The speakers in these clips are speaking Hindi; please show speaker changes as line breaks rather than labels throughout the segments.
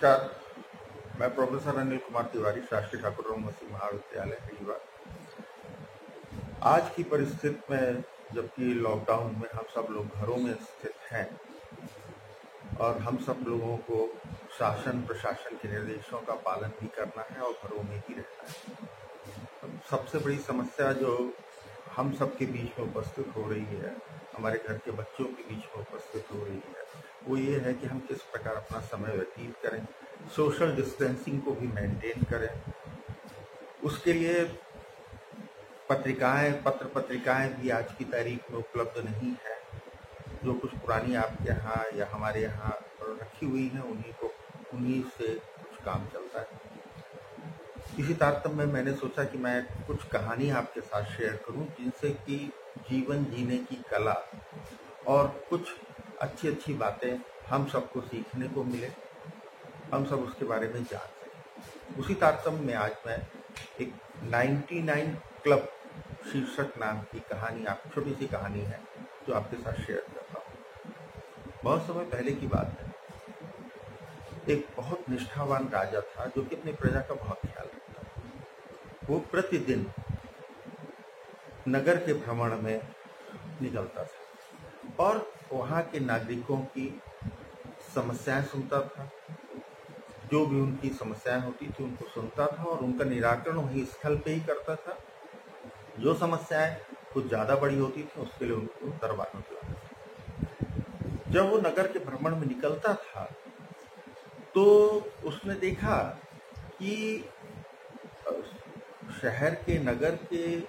नमस्कार। मैं प्रोफेसर अनिल कुमार तिवारी, शास्त्री ठाकुर मसीह महाविद्यालय रीवा। आज की परिस्थिति में, जबकि लॉकडाउन में हम सब लोग घरों में स्थित हैं और हम सब लोगों को शासन प्रशासन के निर्देशों का पालन भी करना है और घरों में ही रहना है। सबसे बड़ी समस्या जो हम सब के बीच में उपस्थित हो रही है, हमारे घर के बच्चों के बीच में उपस्थित हो रही है, वो ये है कि हम किस प्रकार अपना समय व्यतीत करें, सोशल डिस्टेंसिंग को भी मेंटेन करें। उसके लिए पत्र पत्रिकाएं भी आज की तारीख में उपलब्ध नहीं है। जो कुछ पुरानी आपके यहाँ या हमारे यहाँ रखी हुई है, उन्हीं से कुछ काम चलता है। इसी तारतम्य में मैंने सोचा कि मैं कुछ कहानी आपके साथ शेयर करूं, जिनसे कि जीवन जीने की कला और कुछ अच्छी अच्छी बातें हम सबको सीखने को मिले, हम सब उसके बारे में जान सकें। उसी तारतम्य में आज मैं एक 99 क्लब शीर्षक नाम की कहानी, आप छोटी सी कहानी है जो आपके साथ शेयर करता हूँ। बहुत समय पहले की बात है। एक बहुत निष्ठावान राजा था जो कि अपनी प्रजा का बहुत ख्याल रखता था। वो प्रतिदिन नगर के भ्रमण में निकलता था और वहाँ के नागरिकों की समस्याएं सुनता था। जो भी उनकी समस्याएं होती थी उनको सुनता था और उनका निराकरण वही स्थल पे ही करता था। जो समस्याएं कुछ ज्यादा बड़ी होती थी उसके लिए उनको दरबार में बुलाता था। जब वो नगर के भ्रमण में निकलता था तो उसने देखा कि शहर के, नगर के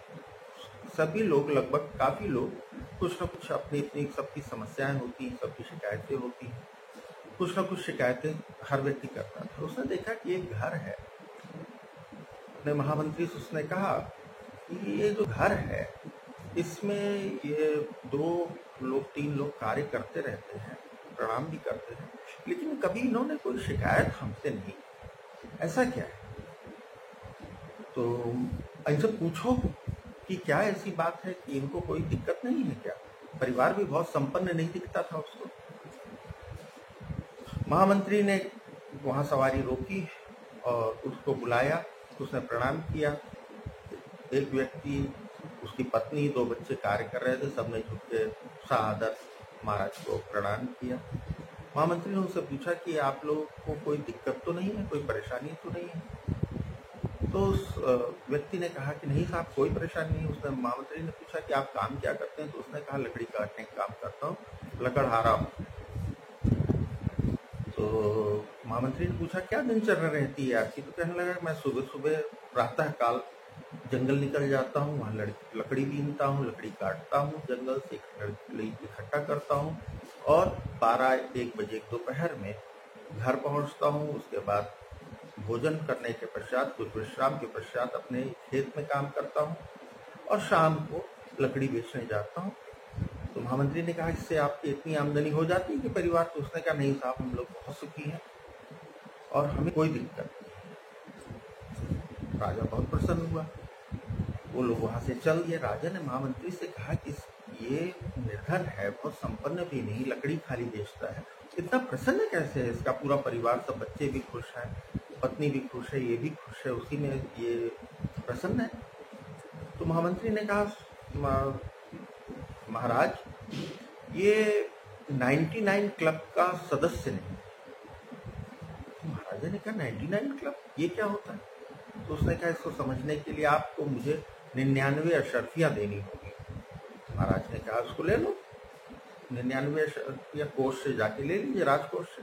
सभी लोग, लगभग काफी लोग, कुछ न कुछ अपनी अपनी सबकी समस्याएं होती, सबकी शिकायतें होती, कुछ न कुछ शिकायतें हर व्यक्ति करता था। उसने देखा कि एक घर है। अपने महामंत्री से उसने कहा कि ये जो घर है, इसमें ये 2-3 लोग कार्य करते रहते हैं, प्रणाम भी करते हैं, लेकिन कभी इन्होंने कोई शिकायत हमसे नहीं, ऐसा क्या है? तो इनसे पूछो कि क्या ऐसी बात है कि इनको कोई दिक्कत नहीं है क्या? परिवार भी बहुत संपन्न नहीं दिखता था उसको। महामंत्री ने वहां सवारी रोकी और उसको बुलाया। उसने प्रणाम किया। एक व्यक्ति, उसकी पत्नी, 2 बच्चे कार्य कर रहे थे। सबने झुक के सादर महाराज को प्रणाम किया। महामंत्री ने उनसे पूछा कि आप लोगों को कोई दिक्कत तो नहीं है, कोई परेशानी तो नहीं है? तो उस व्यक्ति ने कहा कि नहीं साहब, कोई परेशानी नहीं। उसने महामंत्री ने पूछा कि आप काम क्या करते हैं? तो उसने कहा लकड़ी काटने का काम करता हूँ, लकड़हारा हूँ। तो महामंत्री ने पूछा क्या दिनचर्या रहती है आपकी? तो कहने लगा मैं सुबह सुबह प्रातः काल जंगल निकल जाता हूँ, वहाँ लकड़ी बीनता हूँ, लकड़ी काटता हूँ, जंगल से लकड़ी इकट्ठा करता हूँ और 12-1 बजे दोपहर में घर पहुँचता हूँ। उसके बाद भोजन करने के पश्चात, कुछ विश्राम के पश्चात अपने खेत में काम करता हूँ और शाम को लकड़ी बेचने जाता हूँ। तो महामंत्री ने कहा इससे आपकी इतनी आमदनी हो जाती है कि परिवार? तो उसने कहा नहीं साहब, हम लोग बहुत सुखी हैं और हमें कोई दिक्कत नहीं। राजा बहुत प्रसन्न हुआ। वो लोग वहां से चल दिए। राजा ने महामंत्री से कहा कि ये निर्धन है, बहुत संपन्न भी नहीं, लकड़ी खाली बेचता है, इतना प्रसन्न कैसे है? इसका पूरा परिवार, सब बच्चे भी खुश हैं, पत्नी भी खुश है, ये भी खुश है, उसी में ये प्रसन्न है। तो महामंत्री ने कहा महाराज, ये 99 क्लब का सदस्य नहीं। तो महाराजा ने कहा 99 क्लब, ये क्या होता है? तो उसने कहा इसको समझने के लिए आपको मुझे 99 अशर्फियां देनी होगी। महाराज ने कहा उसको ले लो, 99 अशर्फियां कोष से जाके ले लीजिए, राजकोष से।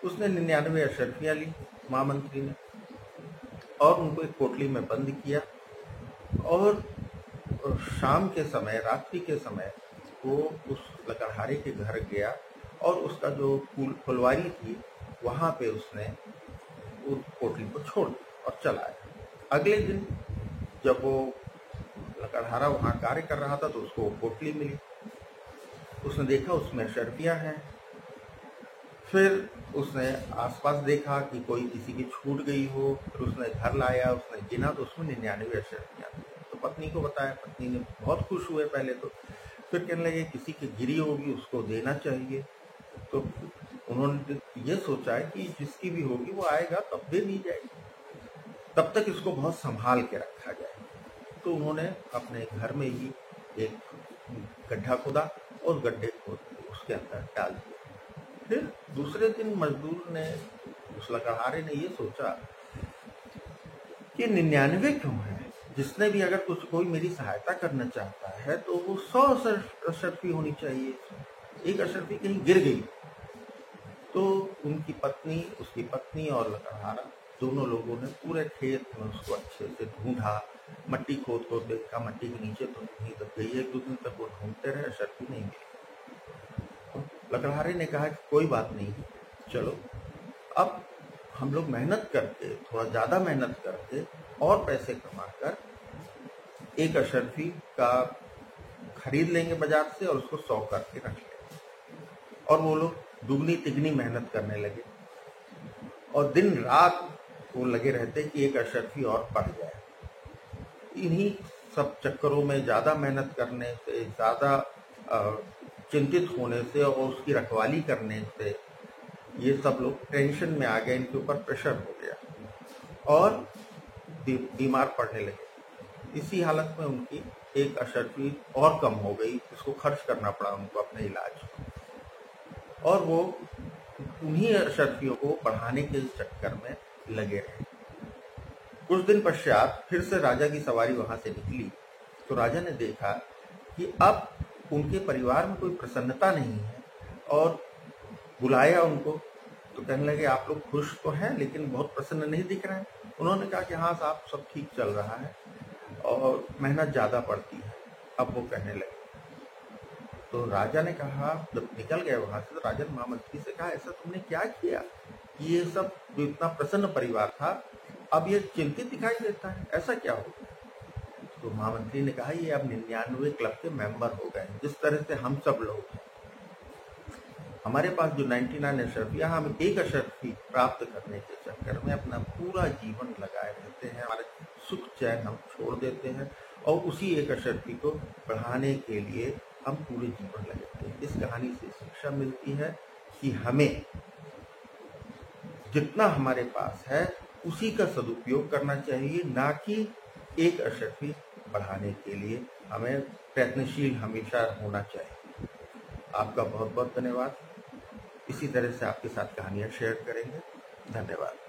उसने 99 अशर्फियां ली महामंत्री ने और उनको एक पोटली में बंद किया और शाम के समय, रात्रि के समय वो उस लकड़हारे के घर गया और उसका जो फुलवारी थी वहां पे उसने उस पोटली को छोड़ दिया और चला आया। अगले दिन जब वो लकड़हारा वहां कार्य कर रहा था तो उसको पोटली मिली। उसने देखा उसमें अशर्फियां हैं। फिर उसने आसपास देखा कि कोई किसी की छूट गई हो। फिर उसने घर लाया, उसने गिना तो उसमें 99 अशर्फियां थी। तो पत्नी को बताया। पत्नी ने बहुत खुश हुए पहले तो, फिर कहने लगे किसी की गिरी होगी उसको देना चाहिए। तो उन्होंने ये सोचा है कि जिसकी भी होगी वो आएगा तब दे दी जाएगी, तब तक इसको बहुत संभाल के रखा जाए। तो उन्होंने अपने घर में ही एक गड्ढा खोदा और गड्ढे खोद के उसके अंदर डाल दिया। फिर दूसरे दिन मजदूर ने, उस लकड़हारे ने ये सोचा कि 99 क्यों है, जिसने भी अगर कुछ कोई मेरी सहायता करना चाहता है तो वो 100 अशर्फी होनी चाहिए, एक अशर्फी कहीं गिर गई। तो उनकी पत्नी, उसकी पत्नी और लकड़हारा दोनों लोगों ने पूरे खेत में उसको अच्छे से ढूंढा, मट्टी खोद खोद देखा, मट्टी के नीचे तो नहीं दब गई। 1-2 दिन तक वो ढूंढते रहे, अशर्फी नहीं मिली। लकड़हारे ने कहा कि कोई बात नहीं, चलो अब हम लोग मेहनत करके, थोड़ा ज्यादा मेहनत करके और पैसे कमाकर एक अशर्फी का खरीद लेंगे बाजार से और उसको 100 करके रख लेंगे। और वो लोग दुगनी तिगनी मेहनत करने लगे और दिन रात वो लगे रहते कि एक अशर्फी और बढ़ जाए। इन्हीं सब चक्करों में, ज्यादा मेहनत करने से, ज्यादा चिंतित होने से और उसकी रखवाली करने से ये सब लोग टेंशन में आ गए, इनके ऊपर प्रेशर हो गया और बीमार पड़ने लगे। इसी हालत में उनकी एक अशर्फी और कम हो गई, इसको खर्च करना पड़ा उनको अपने इलाज को, और वो उन्हीं अशर्फियों को बढ़ाने के चक्कर में लगे रहे। कुछ दिन पश्चात फिर से राजा की सवारी वहां से निकली तो राजा ने देखा कि अब उनके परिवार में कोई प्रसन्नता नहीं है और बुलाया उनको तो कहने लगे आप लोग खुश तो हैं लेकिन बहुत प्रसन्न नहीं दिख रहे हैं। उन्होंने कहा कि हाँ साहब, सब ठीक चल रहा है और मेहनत ज्यादा पड़ती है। अब वो कहने लगे तो राजा ने कहा, जब निकल गए वहां से, तो राजा ने महामंत्री से कहा ऐसा तुमने क्या किया, ये सब जो इतना प्रसन्न परिवार था अब ये चिंतित दिखाई देता है, ऐसा क्या हो गया? तो महामंत्री ने कहा ये अब 99 क्लब के मेंबर हो गए, जिस तरह से हम सब लोग हैं। हमारे पास जो 99 अशर्फियां, हम एक अशर्फी प्राप्त करने के चक्कर में अपना पूरा जीवन लगाए रहते हैं, हमारे सुख चैन हम छोड़ देते हैं और उसी एक अशर्फी को बढ़ाने के लिए हम पूरे जीवन लगाते हैं। इस कहानी से शिक्षा मिलती है कि हमें जितना हमारे पास है उसी का सदुपयोग करना चाहिए, ना कि एक अशर्फी बढ़ाने के लिए हमें प्रयत्नशील हमेशा होना चाहिए। आपका बहुत बहुत धन्यवाद। इसी तरह से आपके साथ कहानियां शेयर करेंगे। धन्यवाद।